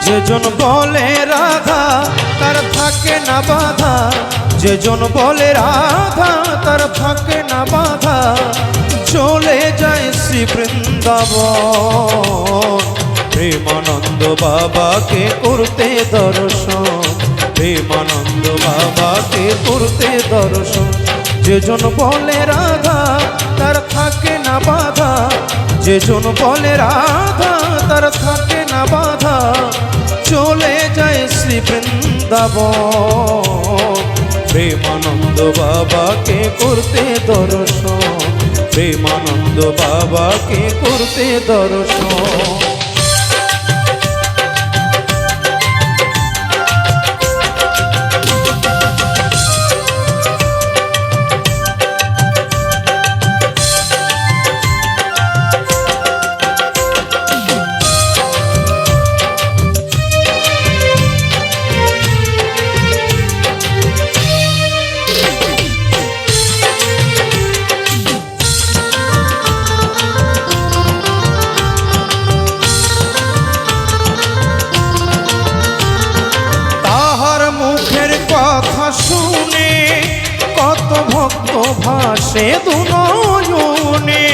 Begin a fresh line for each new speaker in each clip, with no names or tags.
যেজন বলে রাধা তার থাকে না বাধা, যেজন বলে রাধা তার থাকে না বাধা, চলে যায় শ্রী বৃন্দাবন। প্রেমানন্দ বাবাকে করতে দর্শন, প্রেমানন্দ বাবাকে করতে দর্শন। যেজন বলে রাধা তার থাকে না বাধা, যেজন বলে রাধা তার থাকে না বাধা, চলে যায় শ্রী বৃন্দাবন। প্রেমানন্দ বাবাকে করতে দর্শন, প্রেমানন্দ বাবাকে করতে দর্শন। শুনে কত ভক্ত ভাসে দুনয়নে,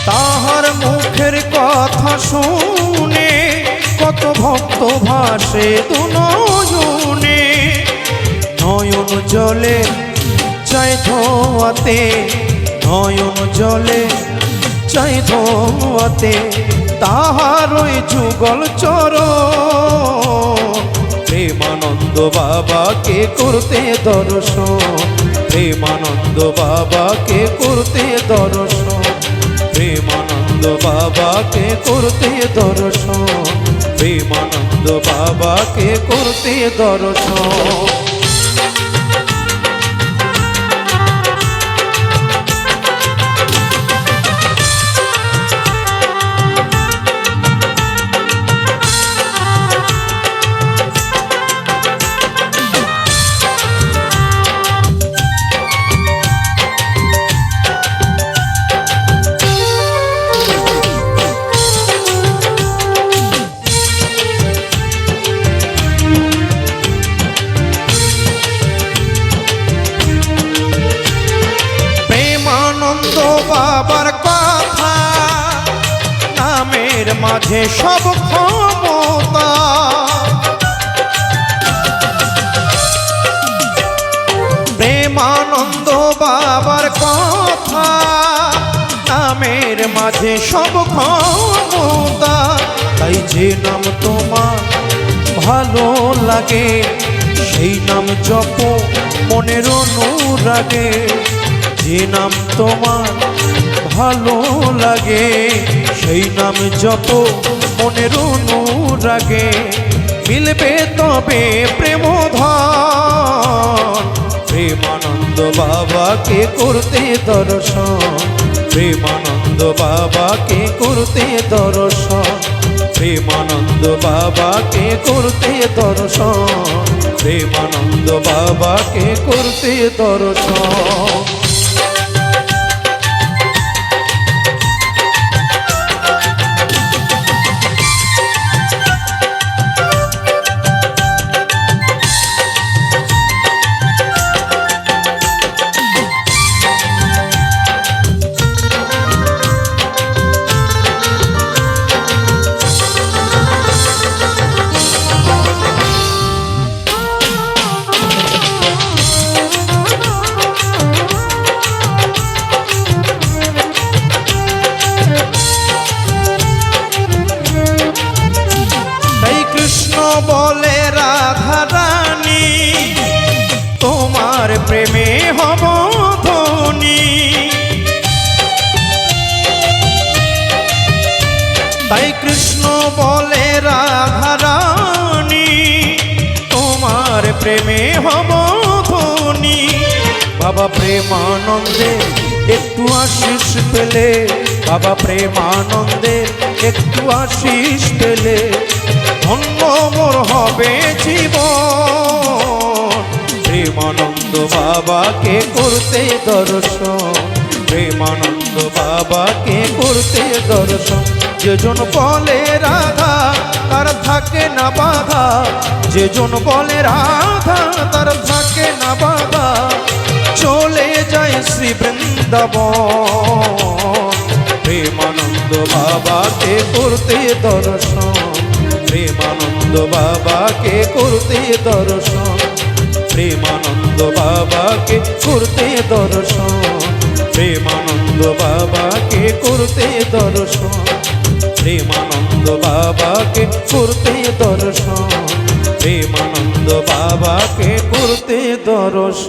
তাহার মুখের কথা শুনে কত ভক্ত ভাসে দুনয়নে। নয়ন জলে চাই ধোয়াতে, নয়ন জলে চাই ধোয়াতে, তাহার ওই যুগল চরণ। প্রেমানন্দ বাবাকে করতে দর্শন, প্রেমানন্দ বাবাকে করতে দর্শন, প্রেমানন্দ বাবাকে করতে দর্শন, প্রেমানন্দ বাবাকে করতে দর্শন। বাবার কথা নামের মাঝে সব ক্ষমতা, প্রেমানন্দ বাবার কথা নামের মাঝে সব ক্ষমতা। তাই যে নাম তোমার ভালো লাগে সেই নাম জপ মনের অনুরাগে, যে নাম তোমার ভালো লাগে সেই নাম জপ মনের অনুরাগে, মিলবে তবে প্রেমধন। প্রেমানন্দ বাবাকে করতে দর্শন, প্রেমানন্দ বাবাকে করতে দর্শন, প্রেমানন্দ বাবাকে করতে দর্শন, প্রেমানন্দ বাবাকে করতে দর্শন। বলে রাধা রানী তোমার প্রেমে হব ধনী। তাই কৃষ্ণ বলে রাধা রানী তোমার প্রেমে হব ধনী। বাবা প্রেমানন্দে একটু আশিস পেলে, বাবা প্রেমানন্দে একটু আশিস পেলে ধন্য মোর হবে জীবন। প্রেমানন্দ বাবাকে করতে দর্শন, প্রেমানন্দ বাবাকে করতে দর্শন। যেজন বলে রাধা তার থাকে না বাধা, যেজন বলে রাধা তার থাকে না বাধা, চলে যায় শ্রী বৃন্দাবন। প্রেমানন্দ বাবাকে করতে দর্শন, প্রেমানন্দ বাবাকে করতে দর্শন, প্রেমানন্দ বাবাকে করতে দর্শন, প্রেমানন্দ বাবাকে করতে দর্শন, প্রেমানন্দ বাবাকে করতে দর্শন, প্রেমানন্দ বাবাকে করতে দর্শন।